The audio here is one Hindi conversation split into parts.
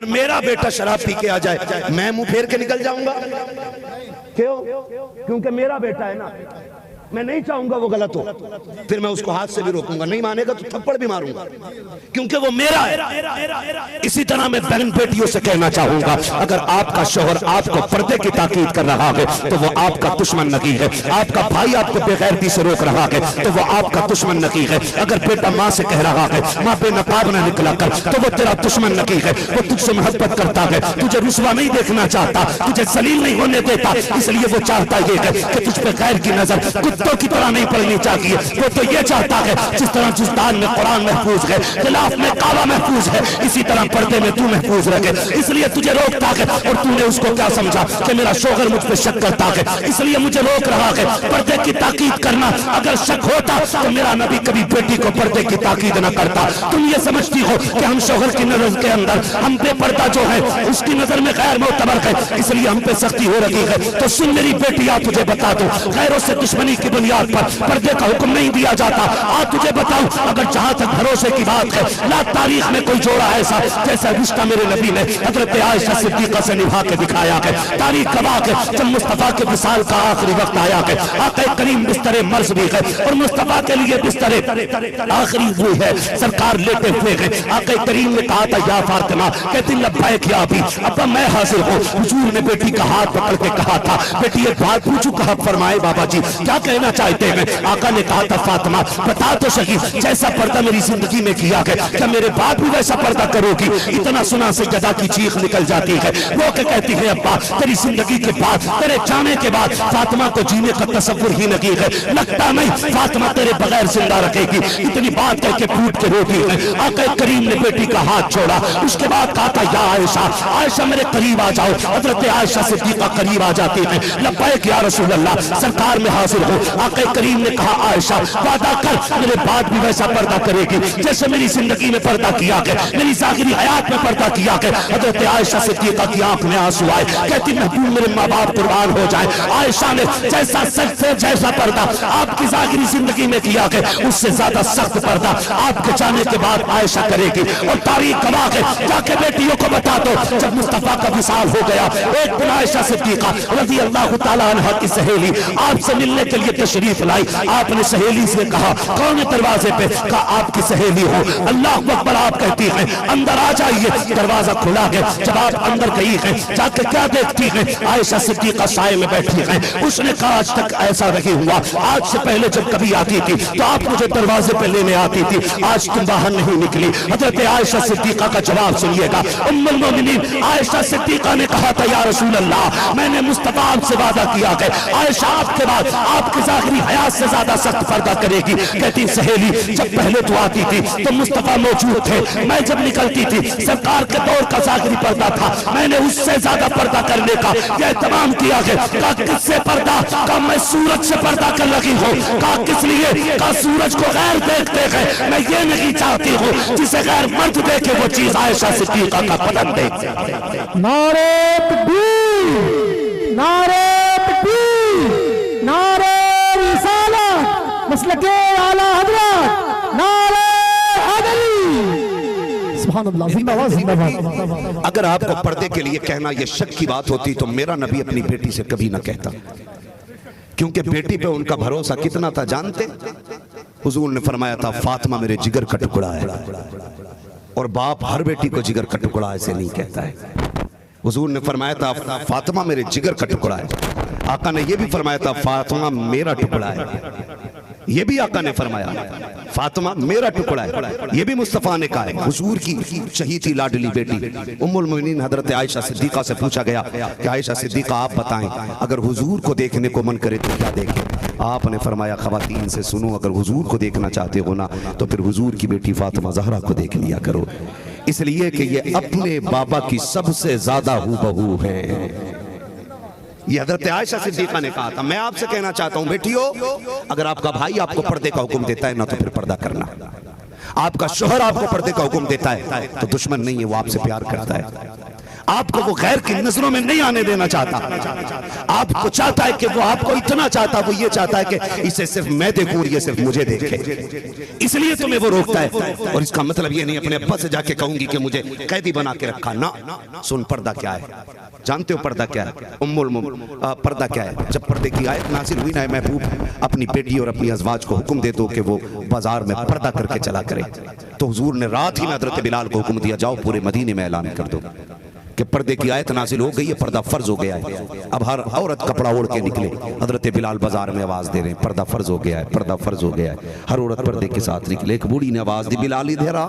मेरा बेटा शराब पी के आ जाए, मैं मुंह फेर के निकल जाऊंगा? क्यों? क्योंकि मेरा बेटा है ना, मैं नहीं चाहूंगा वो गलत हो। फिर मैं उसको हाथ से भी रोकूंगा, नहीं मानेगा तो थप्पड़ भी मारूंगा, क्योंकि वो मेरा है। इसी तरह मैं बहन बेटियों से कहना चाहूंगा, अगर आपका शौहर आपको पर्दे की ताकीद कर रहा है तो वो आपका दुश्मन नहीं है। आपका भाई आपको बेगैरती से रोक रहा है तो वो आपका दुश्मन नहीं है। अगर बेटा माँ से कह रहा है माँ बेनकाब न निकला कर, तो वो तेरा दुश्मन नहीं है। वो तुझसे मोहब्बत करता है, तुझे रुसवा नहीं देखना चाहता, तुझे जलील नहीं होने देता, इसलिए वो चाहता ये है कि तुझ पे गैर की नजर कुत्तों की तरह नहीं पड़नी चाहिए। वो तो ये चाहता है जिस तरह जुज़दान में कुरान महफूज है, खिलाफ में काबा महफूज है, इसी तरह पर्दे में तू महफूज रखे। इसलिए तुझे रोकता है, और तूने उसको क्या समझा कि मेरा शौहर मुझ पे शक करता है, इसलिए मुझे रोक रहा है। पर्दे की ताकीद करना, अगर शक होता तो मेरा नबी कभी बेटी को पर्दे की ताकीद न करता। तुम ये समझती हो कि हम शौहर की नजर के अंदर हम बेपर्दा जो है उसकी नजर में गैर मोतबर है, इसलिए हम पे सख्ती हो रही है। तो सुन मेरी बेटियां, तुझे बता दो, गैरों से दुश्मनी की बुनियाद पर पर्दे का हुक्म नहीं दिया जाता। आज तुझे बताऊं, अगर जहां तक भरोसे की बात है, ला तारीख में कोई जोड़ा ऐसा जैसा रिश्ता मेरे नबी ने हजरत आयशा सिद्दीका से निभा के दिखाया है। तारीख गवाह है, जब मुस्तफा के विसाल का आखिरी वक्त आया है, आका करीम बिस्तरे मर्ज भी है और मुस्तफा के लिए बिस्तरे आखिरी हुई है, सरकार लेटे हुए हैं। आका करीम ने कहा था या फातिमा, कहती लब्बैक या अबी, अब्बा मैं हाजिर हूँ। हुजूर ने बेटी का हाथ पकड़ के कहा था, बेटी एक बात पूछूं? कहा फरमाए बाबा जी, क्या कहना चाहते हैं? आका ने कहा था फातिमा बता तो सही, जैसा पर्दा मेरी जिंदगी में किया है, क्या मेरे बाद भी वैसा पर्दा करोगी? इतना सुना से गदा की चीख निकल जाती है। वो क्या कहती है, अब्बा तेरी जिंदगी के बाद, तेरे जाने के बाद फातिमा को जीने का तसव्वुर ही नहीं है, लगता नहीं फातिमा तेरे बगैर जिंदा रखेगी। इतनी बात करके फूट के रोती है। आका करीम ने बेटी का हाथ छोड़ा, उसके बाद कहा था या आयशा, आयशा मेरे करीब आ जाओ। हजरत आयशा सिद्दीका करीब आ जाती है। लब्बैक या रसूल अल्लाह, सरकार में हाजिर हो। आका करीम ने कहा आयशा वादा कर मेरे बाद भी वैसा पर्दा करेगी जैसे मेरी जिंदगी में पर्दा किया है, मेरी जाहिरी हयात में पर्दा किया है। हजरत आयशा सिद्दीका की आंख में आंसू आए, कहती महबूब मेरे माँ बाप कुर्बान हो जाए। आयशा ने जैसा सच से जैसा पर्दा आपकी जाहिरी जिंदगी में किया है, उससे ज्यादा सख्त पर्दा आपके जाने के बाद आयशा करेगी। और तारीख गवाह है, जाके बेटियों को बता दो, जब मुस्तफा का विसाल हो गया, एक दिन आयशा सिद्दीका रज़ी अल्लाह तआला अन्हा की सहेली आपसे मिलने के लिए तशरीफ लाई। आपने सहेली से कहा कौन है दरवाजे पे? कहा आपकी सहेली हो। अल्लाह अकबर आप कहती हैं, अंदर आ जाइए। दरवाजा खुला है। जब आप अंदर गई हैं, जाकर क्या देखती हैं? आयशा सिद्दीका साए में बैठी हैं। उसने कहा आज तक ऐसा नहीं हुआ, आज से पहले जब कभी आती थी तो आप मुझे दरवाजे पे लेने आती थी, आज तुम बाहर नहीं निकली। हजरत आयशा सिद्दीका का जवाब सुनिएगा। उम्मुल मोमिनीन आयशा सिद्दीका ने कहा था या रसूल अल्लाह, मैंने मुस्तफा आपसे वादा किया है, आयशा आपके बाद आपकी जाहिरी हयात से ज्यादा सख्त पर्दा करेगी। कहती सहेली जब पहले तो आती थी तो मुस्तफा मौजूद थे, मैं जब निकलती थी सरकार के दौर का जाहिरी पर्दा था, मैंने उससे ज्यादा पर्दा करने का यह तमाम किया है। कहा किससे पर्दा? कहा मैं सूरज से पर्दा कर लगी हूँ। कहा किस लिए? कहा सूरज को गैर देखते हैं, मैं ये नहीं चाहती हूँ जिसे गैर मर्द देखे वो चीज आयशा सिद्दीका का बदन देख। नारे तकबीर, नारे तकबीर, नारे रिसालत, मसलके आला हज़रत, नारे हैदरी। सुभान अल्लाह, जिंदाबाद जिंदाबाद। अगर आपको पर्दे के लिए कहना यह शक की बात होती तो मेरा नबी अपनी बेटी से कभी ना कहता, क्योंकि बेटी पे उनका भरोसा कितना था जानते? हुजूर ने फरमाया था फातिमा मेरे जिगर का टुकड़ा है, और बाप हर बेटी को जिगर का टुकड़ा ऐसे नहीं कहता है। हुजूर ने फरमाया था फातिमा मेरे जिगर का टुकड़ा है। आका ने यह भी फरमाया था फातिमा मेरा टुकड़ा है, ये भी आका ने फरमाया फातिमा मेरा टुकड़ा है। ये भी मुस्तफा ने कहा है। हुजूर की शहीद थी लाडली बेटी उम्मुल मोमिनीन हजरत आयशा सिद्दीका से पूछा गया कि आयशा सिद्दीका आप बताएं, अगर हुजूर को देखने को मन करे तो क्या देखें? आपने फरमाया खवातीन से सुनो, अगर हुजूर को देखना चाहते हो ना तो फिर हुजूर की बेटी फातिमा ज़हरा को देख लिया करो, इसलिए कि ये अपने बाबा की सबसे ज्यादा हूबहू है। ये हजरत आयशा सिद्दीका ने कहा था। मैं आपसे कहना चाहता हूं बेटियों, अगर आपका भाई आपको पर्दे का हुक्म देता है ना तो फिर पर्दा करना। आपका शोहर आपको पर्दे का हुक्म देता है तो दुश्मन नहीं है, वो आपसे प्यार करता है। आपको वो गैर की नजरों में नहीं आने देना चाहता। आपको चाहता है कि वो आपको इतना चाहता, वो ये चाहता है कि इसे सिर्फ मैं देखूं और ये सिर्फ मुझे देखे, इसलिए तुम्हें वो रोकता है। और इसका मतलब ये नहीं अपने अब्बा से जाके कहूंगी कि मुझे कैदी बना के रखा ना। सुन, पर्दा क्या है जानते हो? पर्दा क्या है? पर्दा क्या है? जब पर्दे की आयत नाज़िल हुई ना, महबूब अपनी बेटी और अपनी अज़वाज को हुक्म दे दो कि वो बाजार में पर्दा करके चला करे, तो हुजूर ने रात ही में हज़रत बिलाल को हुक्म दिया, जाओ पूरे मदीने में ऐलान कर दो कि पर्दे की आयत नाज़िल हो गई है, पर्दा फर्ज हो गया है। अब हर औरत कपड़ा ओढ़ के निकले। हज़रत बिलाल बाजार में आवाज़ दे रहे हैं, पर्दा फर्ज हो गया है, पर्दा फर्ज हो गया है। हर औरत पर्दे के साथ निकले। एक बूढ़ी ने आवाज़ दी, बिलाल इधर आ।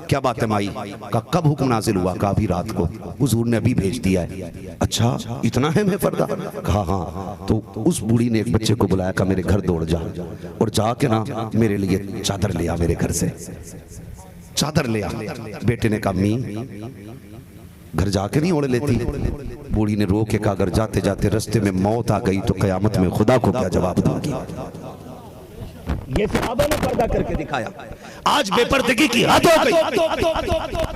क्या बात है माई? का कब हुक्म नाज़िल हुआ? का अभी रात को। हुजूर ने अभी भेज दिया है। अच्छा, इतना है मैं पर्दा? कहा हाँ। तो उस बूढ़ी ने एक बच्चे को बुलाया, कहा मेरे घर दौड़ जा और जाके ना मेरे लिए चादर ले आ, मेरे घर से चादर ले आ। बेटे ने कहा मी घर जाके नहीं ओढ़ लेती? बूढ़ी ने रो के कहा अगर जाते जाते रास्ते में मौत आ गई तो कयामत में खुदा को क्या जवाब दूंगी? ये सहाबा ने पर्दा करके दिखाया। आज बेपर्दगी की हद हो गई।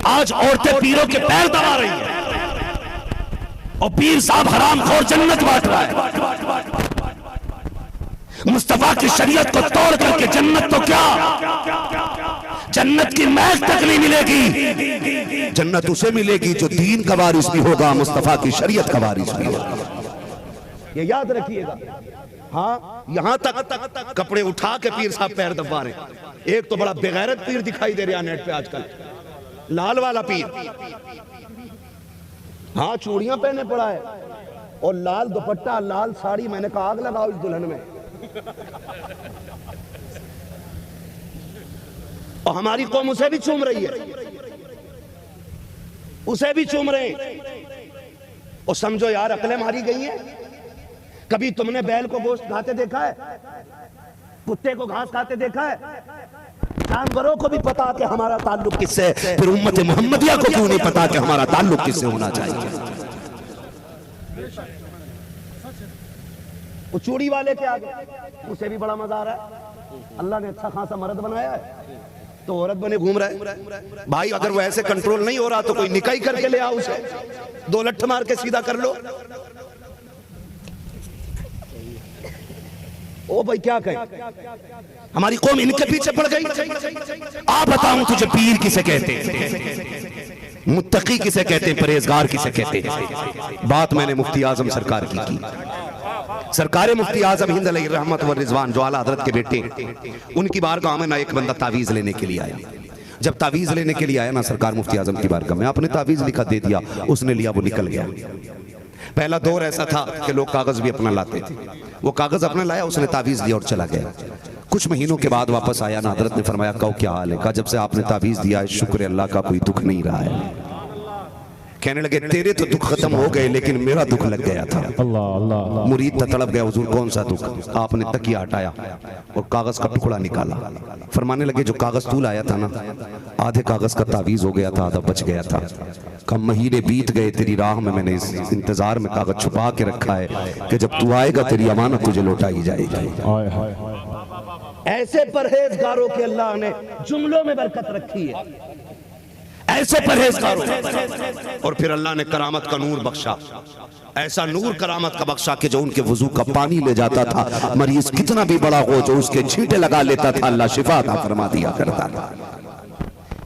आज औरतें पीरों के पैर दबा रही है और पीर साहब हरामखोर जन्नत बांट रहा है। मुस्तफा की शरीयत को तोड़ करके जन्नत तो क्या, जन्नत की महक तक नहीं मिलेगी। जन्नत उसे मिलेगी जो दीन का वारिस भी होगा, मुस्तफा की शरीयत का वारिस भी होगा। ये याद रखिएगा। हाँ, यहां तक कपड़े उठा के पीर साहब पैर दबा रहे। एक तो बड़ा बेगैरत पीर दिखाई दे रहा है नेट पे आजकल, लाल वाला पीर। हाँ, चूड़ियां पहने पड़ा है और लाल दुपट्टा, लाल साड़ी। मैंने कहा आग लगाओ इस दुल्हन में। और हमारी कौम उसे भी चूम रही है, उसे भी चूम रहे हैं। और समझो यार अकलें मारी गई हैं। कभी तुमने बैल को गोश्त खाते देखा है? कुत्ते को घास खाते देखा है? जानवरों को भी पता कि हमारा ताल्लुक किससे है, फिर उम्मत मोहम्मदिया को क्यों नहीं पता कि हमारा ताल्लुक किससे होना चाहिए? वो चूड़ी वाले के आगे उसे भी बड़ा मजा आ रहा है। अल्लाह ने अच्छा खासा मर्द बनाया है तो औरत बने घूम रहा है। भाई अगर वो ऐसे कंट्रोल नहीं हो रहा तो कोई निकाई करके ले आओ उसे, 2 लठ मार के सीधा कर लो। ओ भाई क्या कहे, हमारी कौम इनके पीछे पड़ गई। आप बताऊं तुझे पीर किसे कहते हैं, मुत्तकी किसे कहते हैं, परहेजगार किसे कहते हैं? बात मैंने मुफ्ती आजम सरकार की। सरकार मुफ्ती आजम हिंद अलैहि रहमत व रिजवान जो आला हजरत के बेटे, उनकी बारगाह में ना एक बंदा तावीज लेने के लिए आया। जब तावीज लेने के लिए आया ना सरकार मुफ्ती आजम की बारगाह में, आपने तावीज लिखा दे दिया, उसने लिया, वो निकल गया। पहला दौर ऐसा था कि लोग कागज भी अपना लाते थे। वो कागज अपना लाया, उसने तावीज दिया और चला गया। कुछ महीनों के बाद वापस आया ना, हजरत ने फरमाया कहो क्या हाल है? कहा जब से आपने तावीज दिया है शुक्र अल्लाह का कोई दुख नहीं रहा है। कहने लगे तेरे तो दुख खत्म हो गए लेकिन मेरा दुख लग गया था। अल्लाह अल्लाह। मुरीद तड़प गया, हुजूर कौन सा दुख? आपने तकिया हटाया और कागज का टुकड़ा निकाला। फरमाने लगे जो कागज तू लाया था ना, आधे कागज का तावीज हो गया था, आधा बच गया था। कम महीने बीत गए तेरी राह में, मैंने इस इंतजार में कागज छुपा के रखा है कि जब तू आएगा तेरी अमानत तुझे लौटाई जाएगी। ऐसे परहेजगारों के अल्लाह ने जुमलों में बरकत रखी है, ऐसे परहेजगारों। और फिर अल्लाह ने करामत का नूर बख्शा, ऐसा नूर करामत का बख्शा कि जो उनके वजू का पानी ले जाता था, मरीज कितना भी बड़ा हो जो उसके छींटे लगा लेता था, अल्लाह शिफा अता फरमा दिया करता था।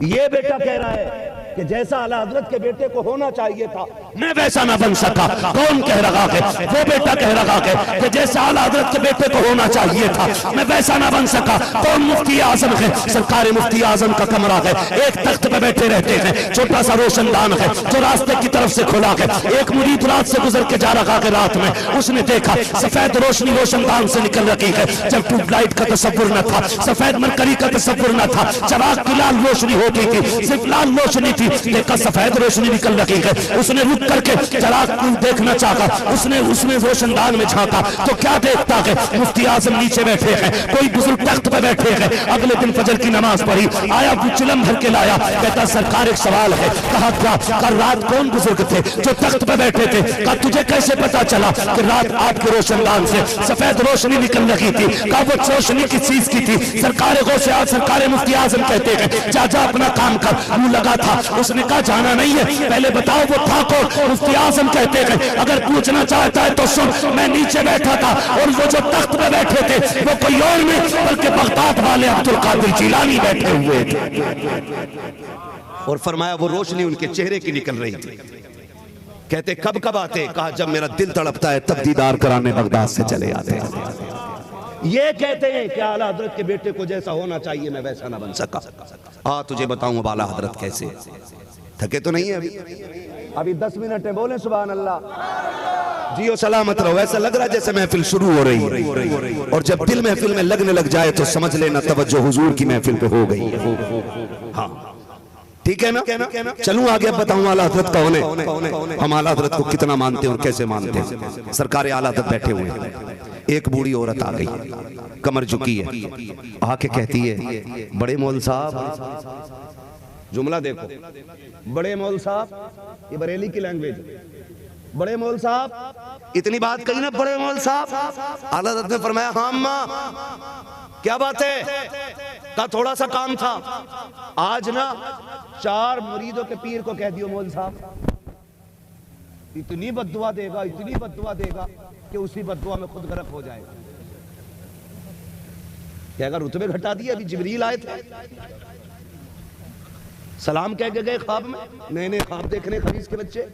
ये बेटा कह रहा है कि जैसा आला हजरत के बेटे को होना चाहिए था मैं वैसा ना बन सका। कौन कह रहा है? वो बेटा कह रहा है कि जैसा आला हजरत के बेटे को होना चाहिए था मैं वैसा ना बन सका। कौन? मुफ्ती आजम है। सरकार मुफ्ती आजम का कमरा है, एक तख्त पे बैठे रहते हैं, छोटा सा रोशनदान है जो रास्ते की तरफ से खुला है। एक मुरीद रात से गुजर के जा रहा है, रात में उसने देखा सफेद रोशनी रोशनदान से निकल रही है। जब ट्यूबलाइट का तसव्वुर न था, सफेद मरकरी का तसव्वुर न था, चराग की लाल रोशनी होती थी, सिर्फ लाल रोशनी थी, देखा सफेद रोशनी निकल रही है। उसने रुक करके चराग को देखना चाहा, उसने उसमें रोशनदान में झांका तो क्या देखता है, मुफ्ती आजम नीचे बैठे हैं, कोई बुजुर्ग तख्त पे बैठे हैं। अगले दिन फजर की नमाज पढ़ी, आया वो चिलम भर के लाया, कहता सरकार एक सवाल है। कहा क्या? कल रात कौन बुजुर्ग थे जो तख्त पे बैठे थे? कहा तुझे कैसे पता चला कि रात आपके रोशनदान से सफेद रोशनी निकल रही थी? कहा वो रोशनी किस चीज की थी? सरकार गौसे आज़म, सरकार मुफ्ती आजम कहते हैं जा जा अपना काम कर। मुंह लगा था, उसने कहा जाना नहीं है, पहले बताओ वो था कौन? मुफ्ती आजम कहते हैं अगर पूछना चाहता है तो सुन, मैं नीचे बैठा था और वो जो तख्त पे बैठे थे वो कोई और नहीं बल्कि बगदाद वाले अब्दुल कादिर जिलानी बैठे हुए थे। और फरमाया वो रोशनी उनके चेहरे की निकल रही थी। कहते कब कब आते? कहा जब मेरा दिल तड़पता है तब दीदार कराने बगदाद से चले आते हैं। ये कहते हैं कि आला हजरत के बेटे को जैसा होना चाहिए मैं वैसा ना बन सका। तुझे बताऊं अब आला हजरत कैसे? थके तो नहीं है अभी 10 मिनट है, बोले सुभान अल्लाह। जियो सलामत रहो। ऐसा लग रहा है जैसे महफिल शुरू हो रही है, और जब दिल महफिल में लगने लग जाए तो समझ लेना तवज्जो हुजूर की महफिल पे हो गई है। हाँ ठीक है ना? चलूं आगे, बताऊं आला हजरत कौन है, हम आला हजरत को कितना मानते हैं और कैसे मानते हैं। सरकार आला हजरत बैठे हुए हैं, एक बूढ़ी औरत आ गई, कमर झुकी है, आके कहती है बड़े मौल साहब, जुमला देखो, बड़े मौल साहब, ये बरेली की लैंग्वेज, बड़े मौल साहब, इतनी बात कही ना बड़े मौल साहब। आला हज़रत ने फरमाया हाँ अम्मा क्या बात है? का थोड़ा सा काम था, आज ना 4 मुरीदों के पीर को कह दियो मौल साहब, इतनी बद्दुआ देगा, इतनी बद्दुआ देगा कि उसी बद्दुआ में खुद गर्क हो जाएगा। क्या अगर रुतबे घटा दिए? अभी जिब्रील आए थे, सलाम कह के गए ख्वाब में, नए नए ख्वाब देखने खबीस के बच्चे।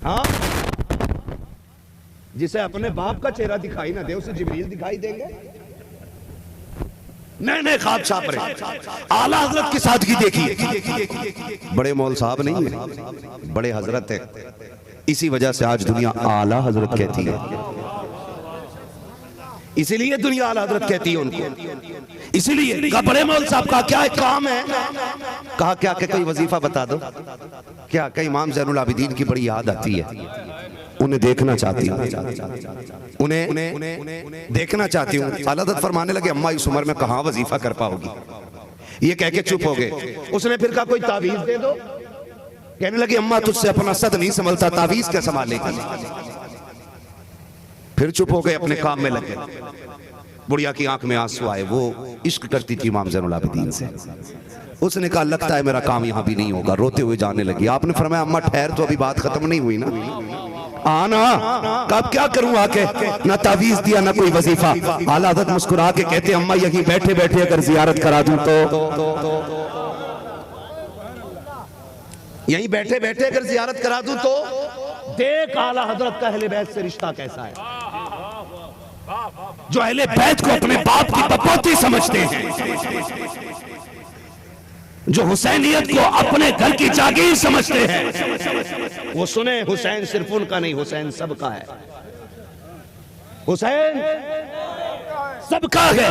हाँ, जिसे अपने बाप का चेहरा दिखाई ना दे उसे जिब्रील दिखाई देंगे। नए नए ख्वाब छाप रहे। आला हजरत की सादगी देखिए, बड़े मौल साहब नहीं है, बड़े हजरत है। इसी वजह से आज दुनिया आला हजरत कहती है, इसीलिए दुनिया आला हजरत कहती है उनको। इसीलिए कहा बड़े मौल साहब का क्या काम है? कहा क्या कि कोई वजीफा बता दो। क्या कई इमाम ज़ैनुल आबिदीन की बड़ी याद आती है, उन्हें देखना चाहती हूँ, उन्हें देखना चाहती हूँ। आला हज़रत फरमाने लगे अम्मा इस उम्र में कहाँ वजीफा कर पाओगी? ये कह के चुप हो गए। उसने फिर कहा कोई तावीज दे दो। कहने लगी अम्मा तुझसे अपना सद नहीं संभलता, तावीज क्या संभालेगी? फिर चुप हो गए, अपने काम में लगे। बुढ़िया की आंख में आंसू आए, वो इश्क करती थी इमाम ज़ैनुल आबिदीन से। उसने कहा लगता है मेरा काम यहाँ भी नहीं होगा, रोते हुए जाने लगी। आपने फरमाया अम्मा ठहर, तो अभी बात खत्म नहीं हुई ना, आना। कब क्या करूं आके? ना तावीज दिया ना कोई वजीफा। आला हज़रत मुस्कुरा के कहते अम्मा यहीं बैठे बैठे अगर जियारत करा दूं तो, यहीं बैठे बैठे अगर जियारत करा दूं तो देख आला हज़रत का अहले बैत से रिश्ता कैसा है, जो अहले बैत को अपने बाप की बपोती समझते हैं, जो हुसैनियत को अपने घर की जागीर समझते हैं। वो सुने हुसैन सिर्फ उनका नहीं, हुसैन सबका है, हुसैन सबका है।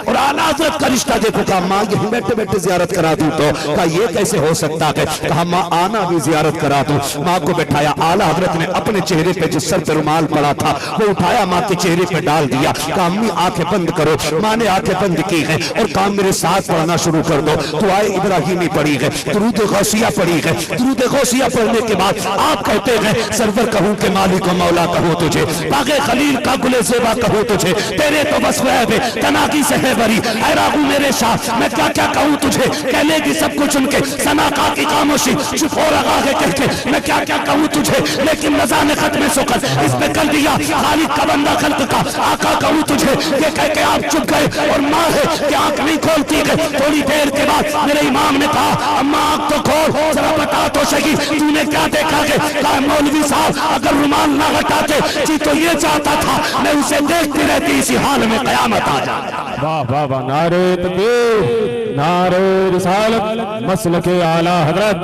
और आला हज़रत का रिश्ता देखो। कहा माँ यहीं बैठे बैठे जियारत करा दूं तो? कहा ये कैसे हो सकता है? कहा माँ आना भी जियारत करा दूं। माँ को बैठाया। आला हज़रत ने अपने चेहरे पे जिस सर पे रुमाल पड़ा था वो उठाया, माँ के चेहरे पे डाल दिया। कहा अम्मी आंखें बंद करो। माँ ने आंखें बंद की है और काम मेरे साथ पढ़ना शुरू कर दो। दुआए इब्राहिमी पढ़ी है, दुरूद गौसिया पढ़ी है। दुरूद गौसिया पढ़ने के बाद आप कहते हैं सरवर कहूँ के मालिक व मौला कहूँ तुझे, बागे खलील का गुले ज़ेबा कहूँ तुझे, तेरे तो बस तनाकी से है बरी। ऐ राहू मेरे शाह मैं क्या क्या कहूँ तुझे, कह लेगी सब कुछ उनके सनाका की खामोशी, चुप हो रहा है कह के मैं क्या क्या कहूँ तुझे, लेकिन रज़ा ने खत्म सुकत इस पे कर दिया, खालिक का बंदा खल्क का आका कहूँ तुझे। ये कह के आप चुप गए और माँ है कि आंख नहीं खोलती है। थोड़ी देर के बाद मेरे इमाम ने कहा अम्मा आंख तो खोल, जरा बता तो सही तूने क्या देखा है? कहा मौलवी साहब अगर रुमाल ना हटाते जी तो ये चाहता था मैं उसे देखती रहती इसी हाल में कयामत आ जाए। वाह वाह वाह, नारे तकबीर, नारे रिसालत, मसलके आला हजरत,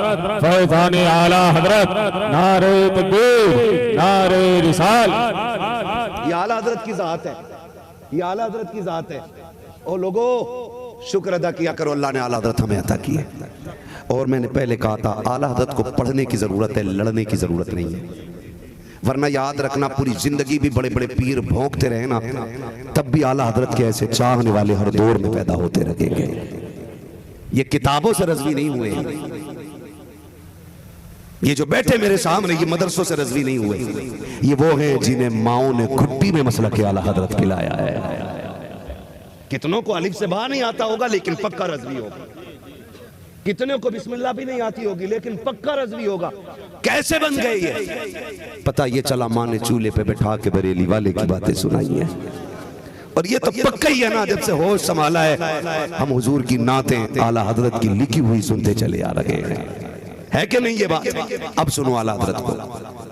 फैज़ाने आला हजरत, नारे तकबीर, नारे रिसालत। ये आला हजरत की जात है, ये आला हजरत की जात है। और लोगों शुक्र अदा किया करो, अल्लाह ने आला हजरत हमें अता की है। और मैंने पहले कहा था आला हज़रत को पढ़ने की ज़रूरत है, लड़ने की ज़रूरत नहीं है। वरना याद रखना पूरी जिंदगी भी बड़े बड़े पीर भौंकते रहे ना, तब भी आला हज़रत के ऐसे चाहने वाले हर दौर में पैदा होते रहेंगे। ये किताबों से रज़वी नहीं हुए, ये जो बैठे मेरे सामने ये मदरसों से रज़वी नहीं हुए, ये वो हैं जिन्हें माओ ने घुट्टी में मसलक के आला हज़रत खिलाया है। कितनों को अलिफ से बा नहीं आता होगा लेकिन पक्का रज़वी होगा, कितने को बिस्मिल्लाह भी नहीं आती होगी लेकिन पक्का रज़वी होगा। कैसे बन गए ये? पता ये चला माँ ने चूल्हे पे बैठा के बरेली वाले की बातें सुनाई है। और ये तो पक्का ही है ना, जब से होश संभाला है हम हुजूर की नातें आला हज़रत की लिखी हुई सुनते चले आ रहे हैं, है कि नहीं ये बात? अब सुनो आला हज़रत को।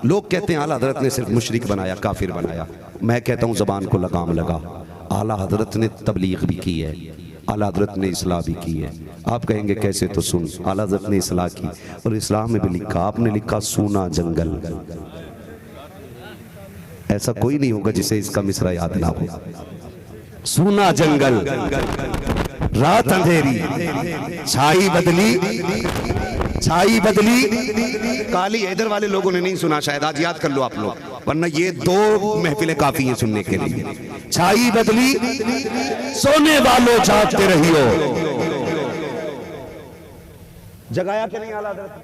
लोग कहते हैं आला हज़रत ने सिर्फ मुशरिक बनाया, काफिर बनाया। मैं कहता हूँ ज़बान को लगाम लगा, आला हज़रत ने तबलीग भी की है, आला हज़रत ने इस्लाह भी की है। आप कहेंगे कैसे, तो सुन, आला हज़रत ने इस्लाह की और इस्लाह में भी लिखा, आपने लिखा सूना जंगल। ऐसा कोई नहीं होगा जिसे इसका मिसरा याद ना हो। सूना जंगल, रात अंधेरी, छाई बदली काली। इधर वाले लोगों ने नहीं सुना शायद, आज याद कर लो आप लोग, वरना ये 2 महफिलें काफी हैं सुनने के लिए। छाई बदली, सोने वालों जागते रहियो। जगाया कि नहीं आला हज़रत?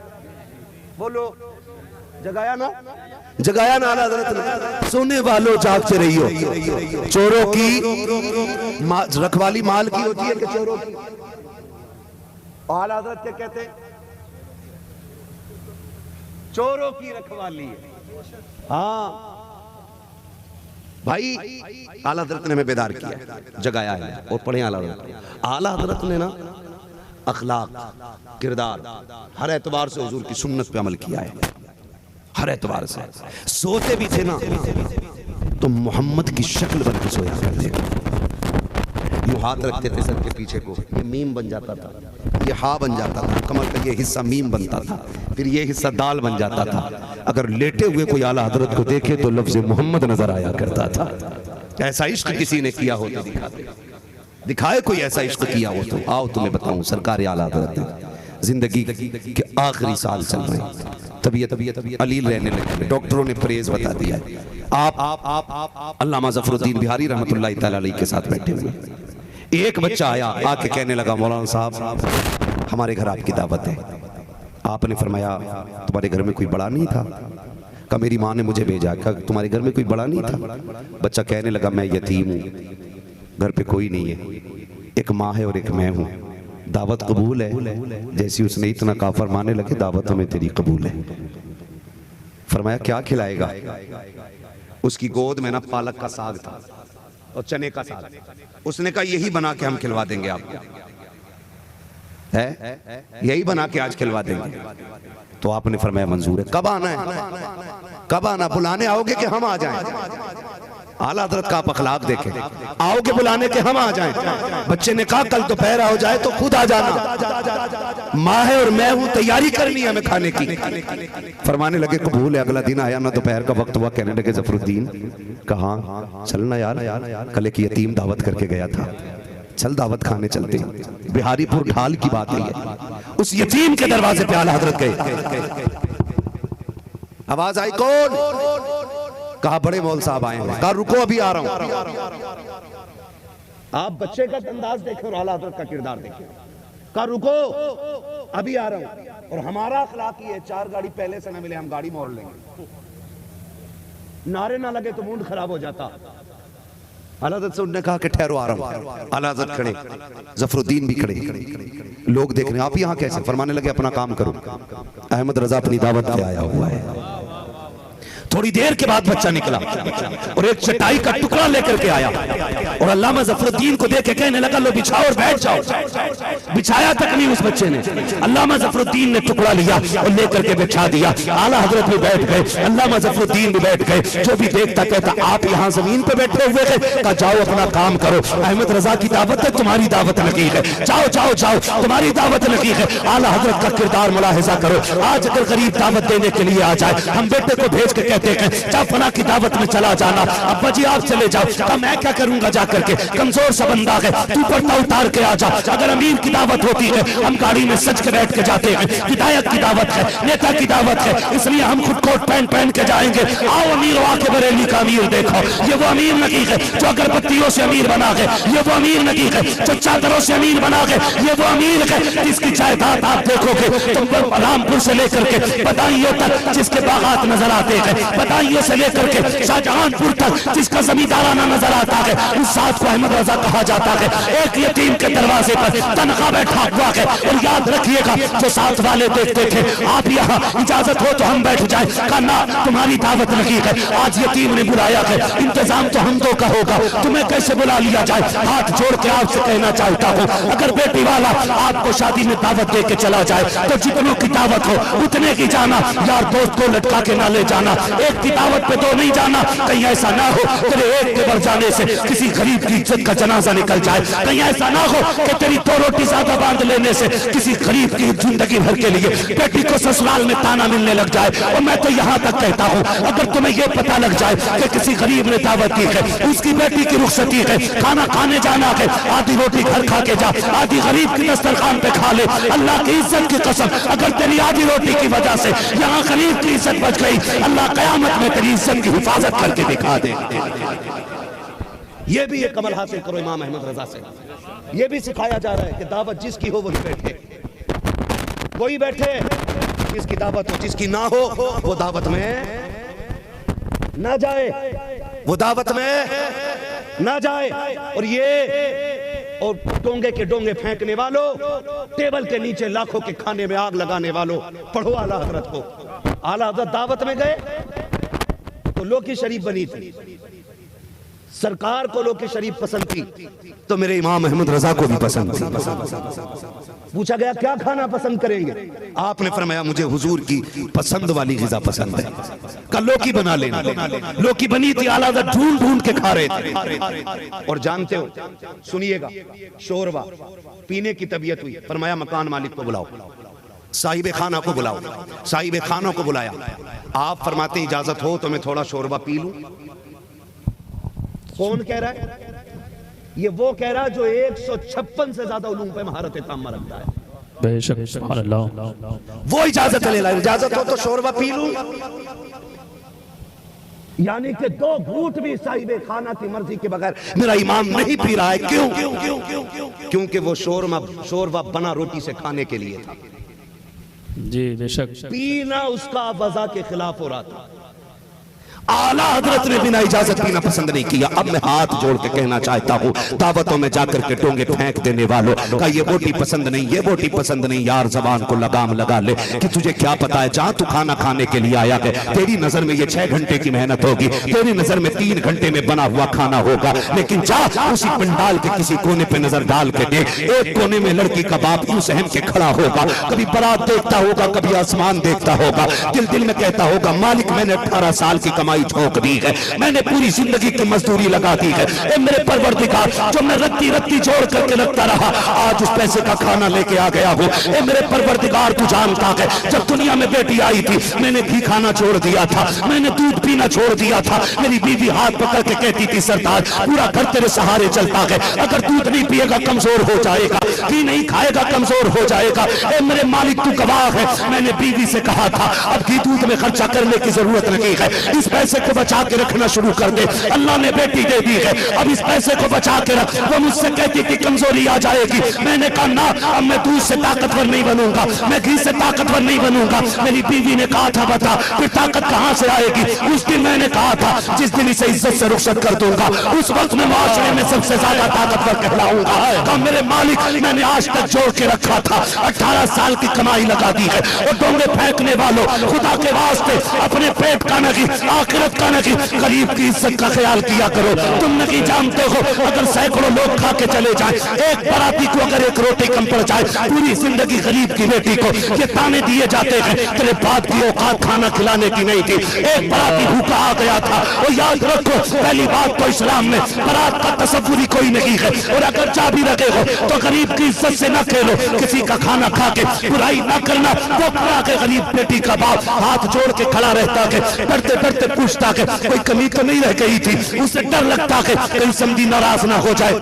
बोलो, जगाया ना? जगाया ना आला हज़रत ने? सोने वालों जागते रहियो। चोरों की रखवाली माल की होती है कि चोरों की? आला हज़रत क्या कहते हैं? चोरों की रखवाली है। हाँ भाई, आला हज़रत ने हमें बेदार किया, जगाया है। और पढ़े आला हज़रत, आला हज़रत ने ना अखलाक, किरदार, हर एतबार से हुजूर की सुन्नत पे अमल किया है, हर एतबार से। सोते भी थे ना तो मोहम्मद की शक्ल बन के सोया करते थे। यूं हाथ रखते थे सर के पीछे को, ये मीम बन जाता था, ये हा बन जाता था, कमर का ये हिस्सा मीम बनता था, फिर ये हिस्सा दाल बन जाता था। अगर लेटे हुए कोई आला हज़रत को देखे तो लफ्ज़ मोहम्मद नजर आया करता था। ऐसा इश्क किसी ने किया हो तो दिखाए कोई ऐसा इश्क किया हो तो। आओ तुम्हें बताऊं, सरकार आला हज़रत ने जिंदगी के आखिरी साल चल रहे, तबीयत अलील रहने लगे, डॉक्टरों ने परहेज बता दिया है। आप अल्लामा ज़फ़रुद्दीन बिहारी रहमतुल्लाहि तआला अलैहि के साथ बैठे हुए, एक बच्चा आया, आके कहने लगा मौलाना साहब हमारे घर आपकी दावत है। आपने फरमाया तुम्हारे घर में कोई बड़ा नहीं था? कहा मेरी माँ ने मुझे भेजा। कहा तुम्हारे घर में कोई बड़ा नहीं था? बच्चा कहने लगा मैं यतीम हूँ, घर पे कोई नहीं है, एक माँ है और एक मैं हूँ, दावत कबूल है? जैसी उसने इतना कहा फरमाने लगे दावत हमें तेरी कबूल है। फरमाया क्या खिलाएगा? उसकी गोद में ना पालक का साग था और चने का साग। उसने कहा यही बना के हम खिलवा देंगे आपको, है यही बना के आज खिलवा देंगे। तो आपने फरमाया मंजूर है। कब आना है? कब आना? बुलाने आओगे कि हम आ जाएं? आला हज़रत का आप अखलाक देखें, आओगे बुलाने के हम आ जाएं? बच्चे ने कहा कल दोपहर हो जाए तो खुद आ जाना, माँ है और मैं हूँ, तैयारी करनी है हमें खाने की। फरमाने लगे कबूल है। अगला दिन आया ना, दोपहर का वक्त हुआ, कहने लगे ज़फ़रुद्दीन कहाँ चलना यार, कल एक यतीम दावत करके गया था, चल दावत खाने चलते। बिहारीपुर ढाल की बात है, उस यतीम के दरवाजे पे आला हज़रत गए। आवाज आई कौन? कहा बड़े मौल साहब आए हैं। कहा रुको अभी आ रहा हूं। आप बच्चे का अंदाज देखें और आला हज़रत का किरदार देखें। कहा रुको अभी आ रहा हूं। और हमारा अखलाक ये है, 4 गाड़ी पहले से ना मिले हम गाड़ी मोड़ लेंगे, नारे ना लगे तो मूड खराब हो जाता। आला हज़रत से उन्होंने कहा कि ठहरो आ रहा हूं। आला हज़रत खड़े, ज़फ़रुद्दीन भी खड़े, लोग देख रहे हैं आप यहाँ कैसे? फरमाने लगे अपना काम करो, अहमद रजा अपनी दावत पे आया हुआ है। थोड़ी देर के बाद बच्चा निकला और एक चटाई का टुकड़ा लेकर के आया और अल्लामा ज़फ़रुद्दीन को देख के कहने लगा लो बिछाओ और बैठ जाओ। बिछाया तक नहीं उस बच्चे ने, अल्लामा ज़फ़रुद्दीन ने टुकड़ा लिया और लेकर के बिछा दिया। आला हज़रत भी बैठ गए, अल्लामा ज़फ़रुद्दीन भी बैठ गए। जो भी देखता कहता आप यहाँ जमीन पे बैठे हुए थे, कहा जाओ अपना काम करो, अहमद रजा की दावत है, तुम्हारी दावत लगी है, जाओ जाओ जाओ तुम्हारी दावत लगी है। आला हज़रत का किरदार मुलाहिजा करो। आज अगर गरीब दावत देने के लिए आ जाए, हम बेटे को भेज के कहते कहते हैं जा फला की दावत में चला जाना। अब्बा जी आप चले जाओ। कहा मैं क्या करूंगा जा करके, कमजोर सा बंदा है, तू पर्दा उतार के आ जा। अगर अमीर की दावत होती है हम गाड़ी में सज के बैठ के जाते हैं, विधायक की दावत है, नेता की दावत है, इसलिए हम खुद कोट पैंट पहन के जाएंगे। आओ अमीर आके बरेली का अमीर देखो, ये वो अमीर नहीं है जो अगरबत्तियों से अमीर बना है, ये वो अमीर नहीं है जो चादरों से अमीर बना है, ये वो अमीर है जिसकी जायदाद आप देखोगे तुम रामपुर से लेकर के बदायूं तक जिसके बागात नजर आते हैं, बदायूं से लेकर के शाहजहांपुर तक जिसका जमींदाराना नजर आता है, उस साथ को अहमद रजा कहा जाता है। एक यतीम के दरवाजे पर तनख्वाह बैठा हुआ है। और याद रखिएगा जो साथ वाले देखते थे आप यहाँ इजाजत हो तो हम बैठ जाए, कहा ना तुम्हारी दावत नहीं है, आज यतीम ने बुलाया है, इंतजाम तो हम दो का होगा, तुम्हें कैसे बुला लिया जाए। हाथ जोड़ के आपसे कहना चाहता हूँ अगर बेटी वाला आपको शादी में दावत दे के चला जाए तो जितनों की दावत हो उतने की जाना, यार दोस्त को लटका के ना ले जाना। एक की दावत पे दो नहीं जाना, कहीं ऐसा ना हो तेरे एक के बढ़ जाने से किसी गरीब की इज्जत का जनाजा निकल जाए, कहीं ऐसा ना हो कि तेरी दो रोटी ज्यादा बांध लेने से किसी गरीब की जिंदगी भर के लिए बेटी को ससुराल में ताना मिलने लग जाए। और मैं तो यहाँ तक कहता हूँ अगर तुम्हें यह पता लग जाए कि किसी गरीब ने दावत दी है, उसकी बेटी की रुखसती है, खाना खाने जाना है, आधी रोटी घर खा के जा, आधी गरीब की दस्तरखान पे खा ले। अल्लाह की इज्जत की कसम अगर तेरी आधी रोटी की वजह से यहाँ गरीब की इज्जत बच गई, अल्लाह कयामत में तेरी इज्जत की हिफाजत करके दिखा दे। ये भी एक अमल हासिल करो इमाम अहमद रजा से। ये भी सिखाया जा रहा है कि दावत जिसकी हो वही बैठे, कोई बैठे जिसकी दावत हो, जिसकी ना हो वो दावत में ना जाए, वो दावत में ना जाए। और ये और डोंगे के डोंगे फेंकने वालों, टेबल के नीचे लाखों के खाने में आग लगाने वालों, पढ़ो आला हजरत को। आला हजरत दावत में गए तो लोकी शरीफ बनी थी, सरकार को लोकी शरीफ पसंद थी तो मेरे इमाम अहमद रजा को भी पसंद थी। पूछा गया क्या खाना पसंद करेंगे, आपने फरमाया मुझे हुजूर की पसंद वाली ग़िज़ा पसंद है। कल लौकी बना लेना, लौकी बनी थी, आला हज़रत ढूंढ ढूंढ के खा रहे थे। और जानते हो, सुनिएगा, शोरबा पीने की तबीयत हुई, फरमाया मकान मालिक को बुलाओ, साहिब खाना को बुलाओ, साहिब खाना को बुलाया। आप फरमाते इजाजत हो तो मैं थोड़ा शोरबा पी लूं। कौन कह रहा है? ये वो कह रहा है जो 156 से ज्यादा उलूम पे महारत तामा रखता है। बेशक सुभान अल्लाह। वो इजाजत ले ला, इजाजत हो तो शोरबा पी लूं। यानी कि 2 घूंट भी साहिब खाना की मर्जी के बगैर मेरा इमाम नहीं पी रहा है। क्यों? क्योंकि वो शोरबा बना रोटी से खाने के लिए था। जी बेशक। पीना उसका वज़ा के खिलाफ हो रहा था। आला हजरत ने बिना इजाजत पीना पसंद नहीं किया। अब मैं हाथ जोड़ के कहना चाहता हूँ दावतों में जाकर के टोंगे फेंक देने वालों का ये बोटी पसंद नहीं, ये बोटी पसंद नहीं, यार जबान को लगाम लगा ले कि तुझे क्या पता है, जहां तू खाना खाने के लिए आया है तेरी नजर में ये 6 घंटे की मेहनत होगी, तेरी नजर में 3 घंटे में बना हुआ खाना होगा। लेकिन जा उसी पंडाल के किसी कोने पे नजर डाल के दे, एक कोने में लड़की का बाप यूं सहम के खड़ा होगा, कभी बारात देखता होगा, कभी आसमान देखता होगा, दिल दिल में कहता होगा मालिक मैंने 18 साल की कमाई झोंक दी है, मैंने पूरी जिंदगी की मजदूरी लगा दी है, ए मेरे परवरदिगार जो मैं रत्ती रत्ती जोड़ करके रखता रहा आज उस पैसे का खाना लेके आ गया हूँ। ए मेरे परवरदिगार तू जानता है जब दुनिया में बेटी आई थी मैंने घी खाना छोड़ दिया था, मैंने दूध पीना छोड़ दिया था। मेरी बीवी हाथ पकड़ के कहती थी सरदार पूरा घर तेरे सहारे चलता है, अगर दूध नहीं पिएगा कमजोर हो जाएगा, घी नहीं खाएगा कमजोर हो जाएगा। ए मेरे मालिक तू गवाह है, मैंने बीवी से कहा था अब घी दूध में खर्चा करने की जरूरत नहीं है, इस पैसे को बचा के रखना शुरू कर दे। अल्लाह ने बेटी दे दी है, अब इस पैसे को बचा के रख। वो मुझसे कहती थी कमजोरी आ जाएगी, मैंने कहा ना अब मैं दूध से ताकतवर नहीं बनूंगा, मैं घी से ताकतवर नहीं बनूंगा। मेरी बीवी ने कहा था बता फिर ताकत कहां से आएगी? उस दिन मैंने कहा था जिस दिन इसे इज्जत से रुखसत कर दूंगा उस वक्त मैं माशरे में सबसे ज्यादा ताकतवर कहलाऊंगा। तो मेरे मालिक मैंने आज तक जोड़ के रखा था, 18 साल की कमाई लगा दी है। और डोंगे फेंकने वालों खुदा के वास्ते अपने पेट का नहीं आखिरत का नहीं, गरीब की इज्जत का ख्याल किया करो। तुम नहीं जानते हो, अगर सैकड़ों लोग खा के चले जाए, एक बराती को अगर एक रोटी कम पड़ जाए, पूरी जिंदगी गरीब की बेटी को ये ताने दिए जाते हैं, तेरे बाप की औकात खाना खिलाने की नहीं थी, एक बराती भूखा आ गया था। और याद रखो, पहली बात तो इस्लाम में बारात का तसव्वुर ही कोई नहीं है। और अगर जा भी रखे हो तो गरीब की इज्जत से न खेलो, किसी का खाना खा के बुराई न करना। वो खड़ा के गरीब बेटी का बाप हाथ जोड़ के खड़ा रहता है, डरते डरते पूछता है कोई कमी तो नहीं रह गई थी। उसे डर लगता है कहीं समझी नाराज ना हो जाए,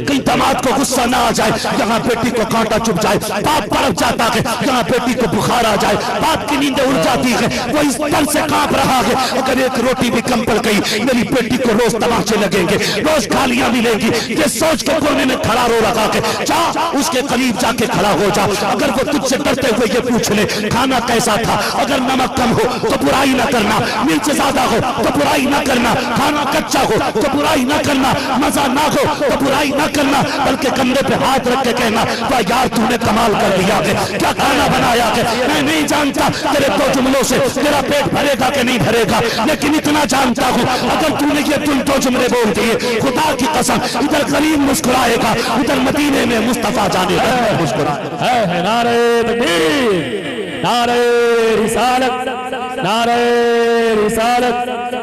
कहीं दामाद को गुस्सा ना आ जाए, यहाँ बेटी को कांटा चुभ जाए। बाप तड़प जाता है, यहाँ बेटी को बुखार आ जाए, बाप की नींदें उड़ जाती है, वो इस डर से कांप रहा है। अगर एक रोटी भी कम पड़ गई, मेरी बेटी को रोज तमाचे लगेंगे, रोज गालियां मिलेंगी, ये सोच के कोने में खड़ा रो लगा के जा उसके करीब जाके खड़ा हो जा। अगर वो तुझसे डरते हुए ये पूछ ले खाना कैसा था, अगर नमक कम हो तो बुराई ना करना, मिर्च ज्यादा हो तो बुराई ना करना, खाना कच्चा हो तो बुराई ना करना, मजा ना हो तो बुराई ना करना, बल्कि कंधे पे हाथ रख के कहना वाह यार तूने कमाल कर दिया है, क्या खाना बनाया है। मैं नहीं जानता तेरे दो जुमलों से तेरा पेट भरेगा कि नहीं भरेगा, लेकिन इतना जानता हूँ अगर तूने ये तुम दो जुमले बोल दिए, खुदा की कसम इधर गरीब मुस्कुराएगा, उधर मदीने में मुस्तफा जानेगा मुस्कुराएगा। है नारे तकबीर, नारे रिसालत, नारे रिसालत,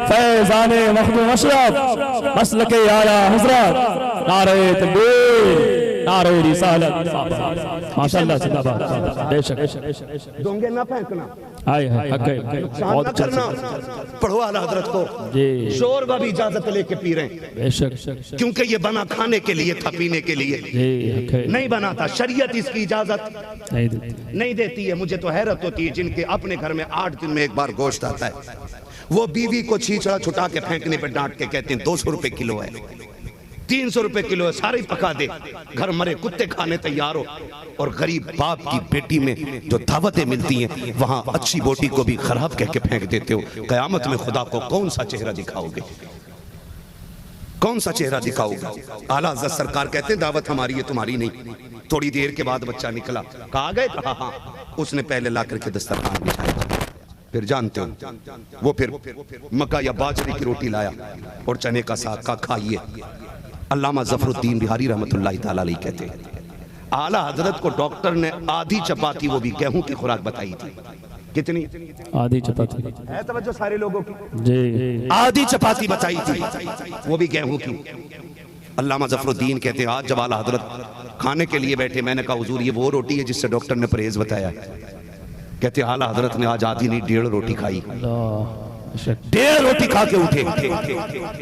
फैज़ाने महबूब अशरफ, मसलके आला हज़रत, नारे तकबीर, नारे रिसालत। माशाअल्लाह जिंदाबाद, बेशक दोंगे ना फेंकना, हाय हाय बहुत करना। पढ़ो आला हजरत को जी, शोरबा भी इजाजत लेके पी रहे हैं, बेशक क्योंकि ये बना खाने के लिए था, पीने के लिए जी, नहीं बना था। शरीयत इसकी इजाजत नहीं देती है। मुझे तो हैरत होती है जिनके अपने घर में 8 दिन में एक बार गोश्त आता है, वो बीवी को छीछड़ा छुटा के फेंकने पे डांट के कहते हैं 200 रुपए किलो है, 300 रुपए किलो है, सारे पका दे, घर मरे कुत्ते खाने तैयार हो। और गरीब बाप की बेटी में जो दावतें मिलती हैं, वहां अच्छी बोटी को भी खराब कह के फेंक देते हो। कयामत में खुदा को कौन सा चेहरा दिखाओगे, कौन सा चेहरा दिखाओगे। आला हज़रत सरकार कहते हैं दावत हमारी है तुम्हारी नहीं। थोड़ी देर के बाद बच्चा निकला, कहा गए, कहा हाँ। उसने पहले ला करके दस्तरखान बिछाया, फिर जानते हो वो फिर मक्का या बाजरे की रोटी लाया और चने का साग का खाइए। अल्लामा ज़फ़रुद्दीन बिहारी रहमतुल्लाह ताला अलैह कहते हैं आला हजरत को डॉक्टर ने आधी चपाती, वो भी गेहूं की खुराक बताई थी। कितनी? आधी चपाती है तवज्जो सारे लोगों की जी, आधी चपाती बताई थी, वो भी गेहूं की। अल्लामा ज़फ़रुद्दीन कहते हैं आज जब आला हजरत खाने के लिए बैठे, मैंने कहा हुजूर ये वो रोटी है जिससे डॉक्टर ने परहेज बताया। कहते आला हजरत ने आज आधी नहीं 1.5 रोटी खाई, 1.5 रोटी खा के उठे।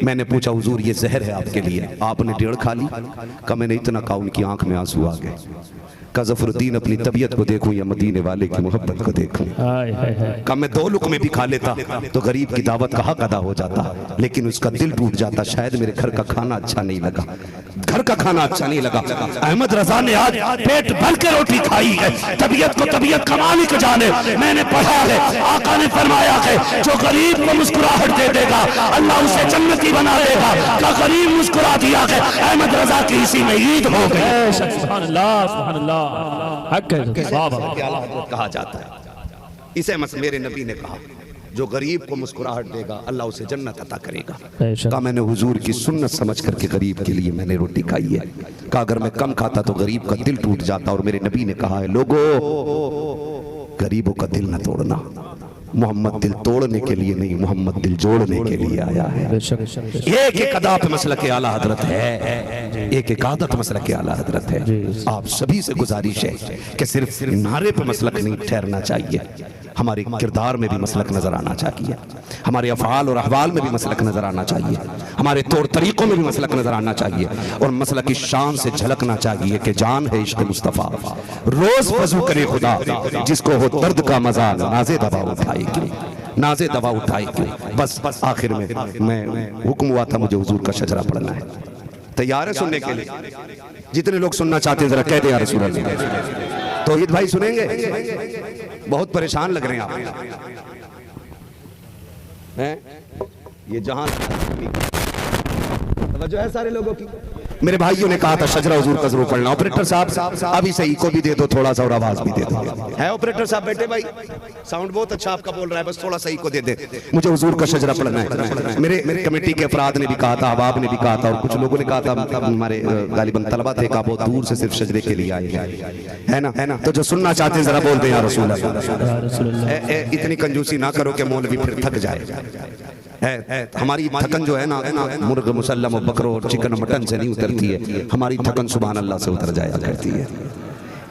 मैंने पूछा हुजूर ये जहर है आपके लिए, आपने 1.5 खा ली? कहा मैंने इतना कहा उनकी आंख में आंसू आ गए। का ज़फ़रुद्दीन अपनी तबीयत को देखूं या मदीने वाले की मोहब्बत को देखूं। का मैं 2 लुक़मे भी खा लेता तो गरीब की दावत का हक अदा हो जाता, लेकिन उसका दिल टूट जाता, शायद मेरे घर का खाना अच्छा नहीं लगा, घर का खाना अच्छा नहीं लगा। अहमद रजा ने आज पेट भर के रोटी खाई है, तबीयत को तबीयत का मालिक जाने। मैंने पढ़ा है आका ने फरमाया है जो गरीब को मुस्कुराहट दे देगा अल्लाह उसे जन्नती बना देगा। का गरीब मुस्कुरा दिया है, अहमद रजा की इसी में ईद हो गई। सुभान अल्लाह, सुभान अल्लाह, हक है कहा जाता है इसे मेरे नबी ने कहा जो गरीब को मुस्कुराहट देगा अल्लाह उसे जन्नत अता करेगा। कहा मैंने हुजूर की सुन्नत समझ करके गरीब के लिए मैंने रोटी खाई है। कहा अगर मैं कम खाता तो गरीब का दिल टूट जाता, और मेरे नबी ने कहा है लोगों गरीबों का दिल न तोड़ना, मोहम्मद दिल तोड़ने के लिए नहीं, मोहम्मद दिल जोड़ने के लिए आया है। एक एक अदा पे मसलक के आला हजरत है, एक एक आदत मसलक के आला हजरत है। आप सभी से गुजारिश है कि सिर्फ नारे पे मसलक नहीं ठहरना चाहिए, हमारे किरदार में भी मसलक नजर आना चाहिए, हमारे अफ़आल और अहवाल में भी मसलक नजर आना चाहिए, हमारे तौर तरीकों में भी मसलक नजर आना चाहिए, और मसलक की शान से झलकना चाहिए कि जान है इश्क़ मुस्तफ़ा, रोज वज़ू करे खुदा जिसको हो दर्द का मजा नाज़े दवा उठाएगी, नाज़े दवा उठाएगी। बस आखिर में मैं हुक्म हुआ था मुझे हुजूर का शजरा पढ़ना है। तैयार है सुनने के लिए? जितने लोग सुनना चाहते हैं जरा कह दे या रसूल अल्लाह। तौहीद भाई सुनेंगे? बहुत परेशान लग रहे हैं आप हैं? ये जहां तवज्जो है सारे लोगों की। मेरे भाइयों ने कहा था शजरा हुजूर का जरूर पढ़ना। ऑपरेटर साहब अभी से इको भी दे दो थोड़ा सा और आवाज भी दे दो। है ऑपरेटर साहब बैठे भाई, साउंड बहुत अच्छा आपका बोल रहा है, बस थोड़ा सा इको दे दे, मुझे हुजूर का शजरा पढ़ना है। मेरे कमेटी के अफराद ने भी कहा था, अहबाब ने भी कहा था, और कुछ लोगों ने कहा था, हमारे गालिबन तलबा थे, कहा बहुत दूर से सिर्फ शजरे के लिए आए है ना। तो जो सुनना चाहते हैं जरा बोल दें या रसूल अल्लाह। इतनी कंजूसी ना करो कि मौलवी फिर थक जाए। हमारी थकन जो है ना मुर्ग मुसल्लम और बकरो और चिकन मटन से नहीं उतरती है, हमारी थकन सुभान अल्लाह से उतर जाया करती है।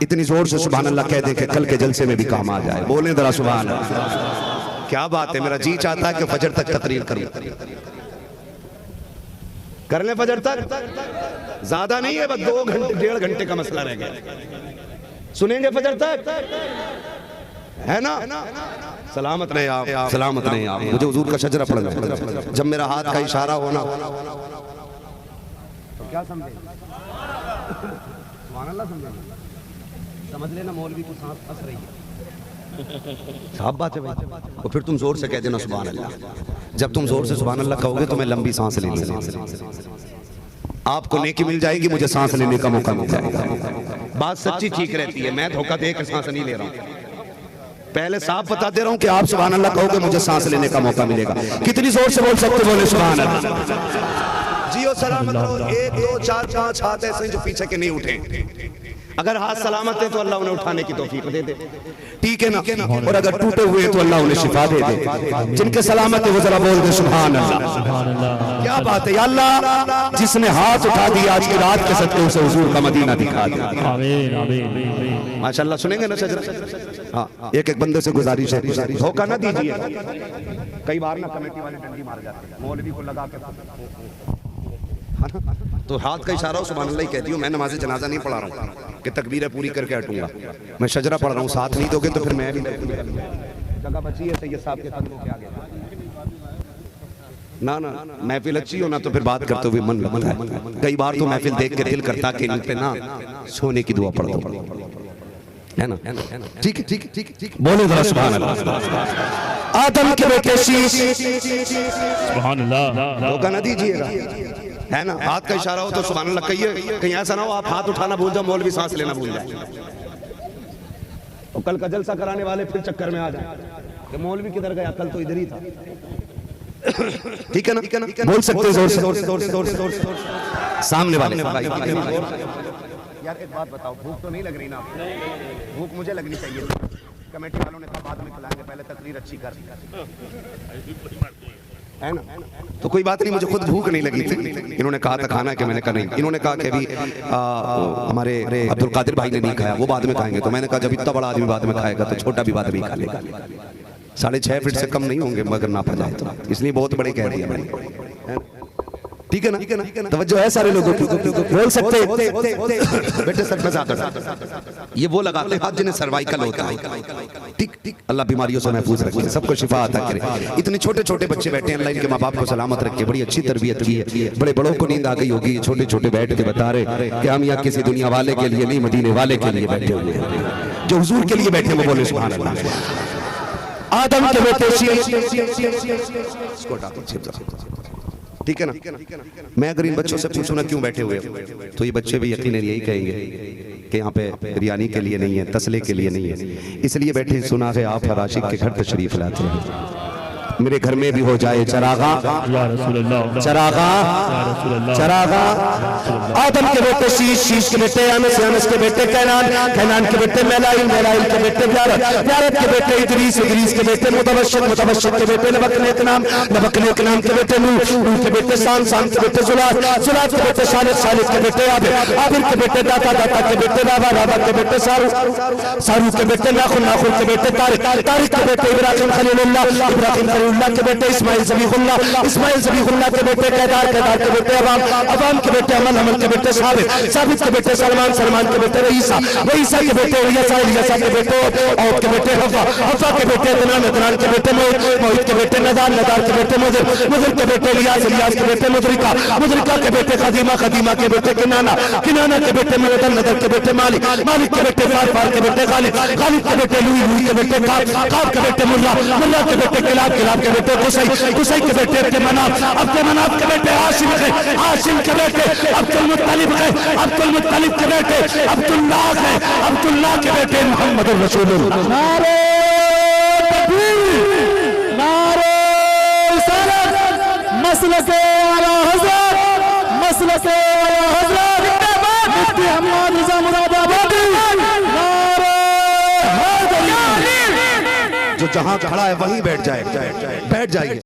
इतनी जोर से सुभान अल्लाह कह दे कि कल के जलसे में भी काम आ जाए। बोले जरा सुभान अल्लाह। क्या बात है, मेरा जी चाहता है कि फजर तक तकरीर करूं। कर ले फजर तक, ज्यादा नहीं है, बस 2 घंटे 1.5 घंटे का मसला रह गया। सुनेंगे फजर तक, है ना। सलामत रहे आप, सलामत रहे आप। मुझे हुजूर का शजरा पढ़ना है। जब मेरा हाथ का इशारा हो ना तो क्या समझे, सुभान अल्लाह समझे, समझ लेना मौलवी को सांस फंस रही है। साफ बात है भाई। और फिर तुम जोर से कह देना सुभान अल्लाह। जब तुम जोर से सुभान अल्लाह कहोगे तो मैं लंबी सांस ले लूंगा, आपको नेकी मिल जाएगी, मुझे सांस लेने का मौका मिल जाएगा। बात सच्ची ठीक रहती है, मैं धोखा देकर सांस नहीं ले रहा हूं। पहले साफ बता दे रहा हूं कि आप सुभान अल्लाह कहोगे मुझे सांस लेने का मौका मिलेगा। कितनी जोर से बोल सकते, बोले सुभान अल्लाह। जियो सलामत रहो। 1 2 4 5 हाथ ऐसे जो पीछे के नहीं उठे। अगर हाथ सलामत है तो अल्लाह उन्हें उठाने की तौफीक दे दे, ठीक है ना। और अगर टूटे हुए तो अल्लाह उन्हें शिफा दे दे। जिनके सलामत है वो जरा बोल दे सुभान अल्लाह। क्या बात है या अल्लाह, जिसने हाथ उठा दिया आज की रात के सदके उसे हुजूर का मदीना दिखा दे। आमीन आमीन माशाअल्लाह। सुनेंगे ना शजरा। हाँ, एक बंदे से गुजारिश है, धोखा ना दीजिए। कई बार ना कमेटी वाले डंडी मार जाते हैं, मौलवी को लगा के, तो हाथ का इशारा हो सुभान अल्लाह ही कहती हूँ। मैं नमाज़े जनाजा नहीं पढ़ा रहा हूँ कि तकबीरें पूरी करके हटूंगा, मैं शजरा पढ़ रहा हूँ। साथ नहीं दोगे तो फिर मैं भी जगह बची है सैयद साहब के कदमों के आगे ना महफिल अच्छी हो ना तो फिर बात करते हुए मन लगता है। कई बार तो महफिल देख के दिल करता कि इन पे ना सोने की दुआ पढ़ दो, है ना। ठीक है ठीक है ठीक है, बोले जरा सुभान अल्लाह। आदम के बेटे शीश, सुभान अल्लाह। धोखा ना दीजिएगा, है ना। हाथ का इशारा हो तो सुभान अल्लाह कहिए। कहीं ऐसा ना हो आप हाथ उठाना भूल जाओ, मौलवी सांस लेना भूल जाए, और कल का जलसा कराने वाले फिर चक्कर में आ जाए कि मौलवी किधर गया, कल तो इधर ही था। ठीक है ना, बोल सकते हैं जोर से, सामने वाले। यार एक बात बताओ, भूख तो नहीं लग रही ना? भूख मुझे लगनी चाहिए। कमेटी वालों ने कहा बाद में खिलाएंगे, पहले तकरीर अच्छी कर, है ना। तो कोई बात नहीं, मुझे खुद भूख नहीं लगी थी। इन्होंने कहा था खाना कि मैंने कहा नहीं। इन्होंने कहा कि अभी हमारे अब्दुल कादिर भाई ने नहीं खाया, वो बाद में खाएंगे। तो मैंने कहा जब इतना बड़ा आदमी बाद में खाएगा तो छोटा भी बाद में खा लेगा। 6.5 फीट से कम नहीं होंगे मगर नापा जाए तो, इसलिए बहुत बड़े कह दिया मैंने। ठीक है ना, तवज्जो है सारे लोगों की। बोल सकते बेटे सर पे ये वो लगाते हाथ जिन्हें सर्वाइकल होता है। ठीक ठीक, अल्लाह बीमारियों से महफूज रखे, सबको शिफा अता करे। इतने छोटे छोटे बच्चे बैठे हैं, अल्लाह इनके माँ बाप को सलामत रखे, बड़ी अच्छी तरबियत की है। बड़े बड़ों को नींद आ गई होगी, छोटे छोटे बैठ के बता रहे कि हम यहाँ किसी दुनिया वाले के लिए नहीं, मदीने वाले के लिए बैठे हुए हैं, जो हुजूर के लिए बैठे। वो बोले सुभान अल्लाह। आदम के बेटे ठीक है ना। मैं अगर इन बच्चों से पूछूं ना क्यों बैठे हुए तो ये बच्चे भी यकीनन यही कहेंगे कि यहाँ पे बिरयानी के लिए नहीं है, तसले के लिए नहीं है, इसलिए बैठे। सुना है आप हर आशिक के घर तशरीफ लाते हैं, मेरे घर में भी हो जाए चरागा, चरागा, चरागा। आदम के बेटे शीश, शीश के बेटे अनस, अनस के बेटे कैनान, कैनान के बेटे मेलाइल, मेलाइल के बेटे ब्यारत, ब्यारत के बेटे इदरीस, इदरीस के बेटे मुतवश्शित, मुतवश्शित के बेटे नबकनेत नाम, नबकनेत नाम के बेटे नूह, नूह के बेटे शान, शान के बेटे जुलात, जुलात के बेटे शालिद, शालिद के बेटे आबिर, आबिर के बेटे दाता, दाता के बेटे राबा, राबा के बेटे सारू, सारू के बेटे नाखुन, नाखुन के बेटे तारिक, तारिक के बेटे इब्राहिम खलीलुल्लाह, इब्राहिम खलीलुल्लाह के बेटे इस्माइल ज़बीहुल्लाह, इस्माइल ज़बीहुल्लाह के बेटे केदार, केदार के बेटे अवाम, अवाम के बेटे अमन, अमन के बेटे साबित, साबित के बेटे सलमान, सलमान के बेटे रईसा, रईसा के बेटे इलियासा, इलियासा के बेटे औद के बेटे हफ़ा, हफ़ा के बेटे अदनान, अदनान के बेटे मोहित, मोहित के बेटे नदार, नदार के बेटे मुदिर, मुदिर के बेटे इलियास, इलियास के बेटे मुदरिका, मुदरिका के बेटे खदीमा, खदीमा के बेटे किनाना, किनाना के बेटे नदर, नदर के बेटे मालिक, मालिक के बेटे फार के बेटे गालिब, गालिब के बेटे लुई, लुई के बेटे काब, काब के बेटे मुल्ला, मुल्ला के बेटे किलाब, किलाब किलाब के बेटे कुसै, कुसै के बेटे अब्दुल मनाफ के बेटे हाशिम है, हाशिम के बेटे अब्दुल मुत्तलिब है, अब्दुल मुत्तलिब के बेटे अब्दुल्लाह है, अब्दुल्लाह के बेटे मोहम्मद रसूलुल्लाह। नारे तकबीर, नारे रिसालत, मसलके आला हज़रत, मसलके आला हज़रत, मुफ्ती हम्माद रज़ा मुरादाबादी। नारे हैदरी। जो जहां खड़ा है वहीं बैठ जाए, बैठ जाइए।